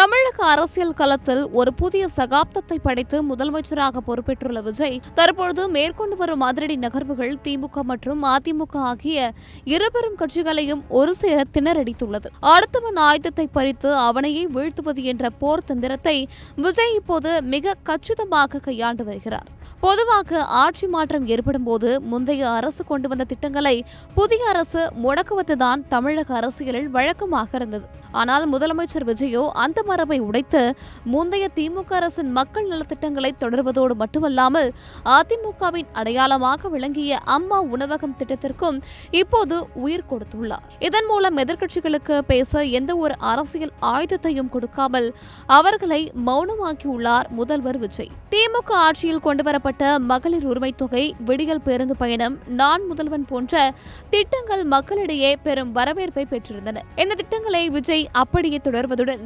தமிழக அரசியல் களத்தில் ஒரு புதிய சகாப்தத்தை படைத்து முதலமைச்சராக பொறுப்பேற்றுள்ள விஜய் தற்பொழுது மேற்கொண்டு வரும் அதிரடி நகர்வுகள் திமுக மற்றும் அதிமுக ஆகிய இருபெரும் கட்சிகளையும் ஒரு சேர திணறடித்துள்ளது. அடுத்தவன் ஆயுதத்தை பறித்து அவனையே வீழ்த்துவது என்ற போர் தந்திரத்தை விஜய் இப்போது மிக கச்சிதமாக கையாண்டு வருகிறார். பொதுவாக ஆட்சி மாற்றம் ஏற்படும் போது முந்தைய அரசு கொண்டு வந்த திட்டங்களை புதிய அரசு முடக்குவதுதான் தமிழக அரசியலில் வழக்கமாக இருந்தது. ஆனால் முதலமைச்சர் விஜயோ அந்த மரபை உடைத்து முந்தைய திமுக அரசின் மக்கள் நலத்திட்டங்களை தொடர்வதோடு மட்டுமல்லாமல் அதிமுகவின் அடையாளமாக விளங்கிய அம்மா உணவகம் திட்டத்திற்கும் இப்போது உயிர் கொடுத்துள்ளார். இதன் மூலம் எதிர்க்கட்சிகளுக்கு பேச எந்த ஒரு அரசியல் ஆயுதத்தையும் கொடுக்காமல் அவர்களை மௌனமாக்கியுள்ளார் முதல்வர் விஜய். திமுக ஆட்சியில் கொண்டுவரப்பட்ட மகளிர் உரிமை தொகை, விடியல் பேருந்து பயணம், நான் முதல்வன் போன்ற திட்டங்கள் மக்களிடையே பெரும் வரவேற்பை பெற்றிருந்தன. இந்த திட்டங்களை விஜய் அப்படியே தொடர்வதுடன்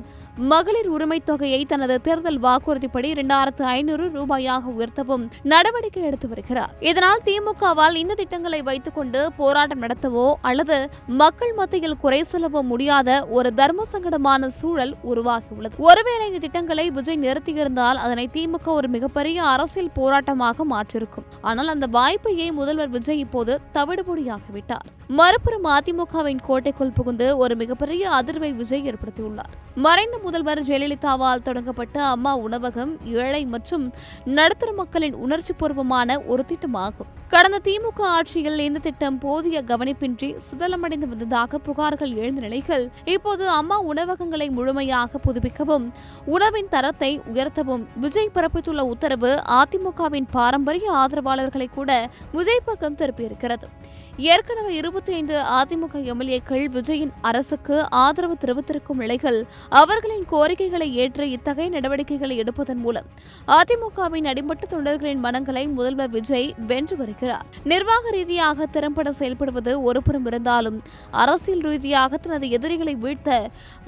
மகளிர் உரிமை தொகையை தனது தேர்தல் வாக்குறுதிப்படி 2500 ரூபாயாக உயர்த்தவும் நடவடிக்கை எடுத்து வருகிறார். இதனால் திமுகவால் இந்த திட்டங்களை வைத்துக் கொண்டு போராட்டம் நடத்தவோ அல்லது மக்கள் மத்தியில் குறை சொல்லவோ முடியாத ஒரு தர்ம சங்கடமான சூழல் உருவாகியுள்ளது. ஒருவேளை இந்த திட்டங்களை விஜய் நிறுத்தியிருந்தால் அதனை திமுக ஒரு மிகப்பெரிய அரசியல் போராட்டமாக மாற்றிருக்கும். ஆனால் அந்த வாய்ப்பையே முதல்வர் விஜய் இப்போது தவிடுபொடியாகிவிட்டார். மறுபுறம் அதிமுகவின் கோட்டைக்குள் புகுந்து ஒரு மிகப்பெரிய அதிர்வை விஜய் ஏற்படுத்தியுள்ளார். மறைந்த முதல்வர் ஜெயலலிதாவால் தொடங்கப்பட்ட அம்மா உணவகம் ஏழை மற்றும் நடுத்தர மக்களின் உணர்ச்சி பூர்வமான ஒரு திட்டமாகும். கடந்த திமுக ஆட்சியில் இந்த திட்டம் போதிய கவனிப்பின்றி சிதலமடைந்து வந்ததாக புகார்கள் எழுந்த நிலையில் இப்போது அம்மா உணவகங்களை முழுமையாக புதுப்பிக்கவும் உணவின் தரத்தை உயர்த்தவும் விஜய் பிறப்பித்துள்ள உத்தரவு அதிமுகவின் பாரம்பரிய ஆதரவாளர்களை கூட விஜய் பக்கம் திருப்பியிருக்கிறது. ஏற்கனவே 25 அதிமுக எம்எல்ஏக்கள் விஜயின் அரசுக்கு ஆதரவு தெரிவித்திருக்கும் நிலையில் அவர்களின் கோரிக்கைகளை ஏற்று இத்தகைய நடவடிக்கைகளை எடுப்பதன் மூலம் அதிமுகவின் அடிமட்ட தொண்டர்களின் மனங்களை முதல்வர் விஜய் வென்று வருகிறார். நிர்வாக ரீதியாக திறம்பட செயல்படுவது ஒருபுறம் இருந்தாலும் அரசியல் ரீதியாக தனது எதிரிகளை வீழ்த்த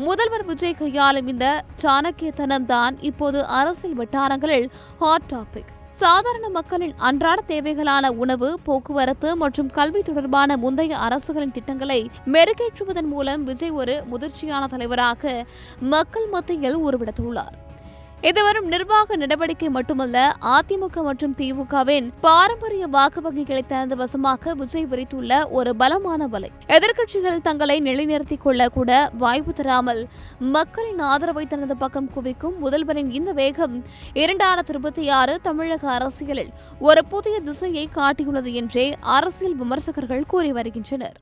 முதல்வர் விஜய் கையாளும் இந்த சாணக்கியத்தனம் தான் இப்போது அரசியல் வட்டாரங்களில் ஹாட் டாபிக். சாதாரண மக்களின் அன்றாட தேவைகளான உணவு, போக்குவரத்து மற்றும் கல்வி தொடர்பான முந்தைய அரசுகளின் திட்டங்களை மெருகேற்றுவதன் மூலம் விஜய் ஒரு முதிர்ச்சியான தலைவராக மக்கள் மத்தியில் உருவெடுத்துள்ளார். இது வரும் நிர்வாக நடவடிக்கை மட்டுமல்ல, அதிமுக மற்றும் திமுகவின் பாரம்பரிய வாக்கு வங்கிகளை தனது வசமாக விஜய் விரித்துள்ள ஒரு பலமான வலை. எதிர்க்கட்சிகள் தங்களை நிலைநிறுத்திக் கொள்ள கூட வாய்ப்பு தராமல் மக்களின் ஆதரவை தனது பக்கம் குவிக்கும் முதல்வரின் இந்த வேகம் 2026 தமிழக அரசியலில் ஒரு புதிய திசையை காட்டியுள்ளது என்றே அரசியல் விமர்சகர்கள் கூறி வருகின்றனர்.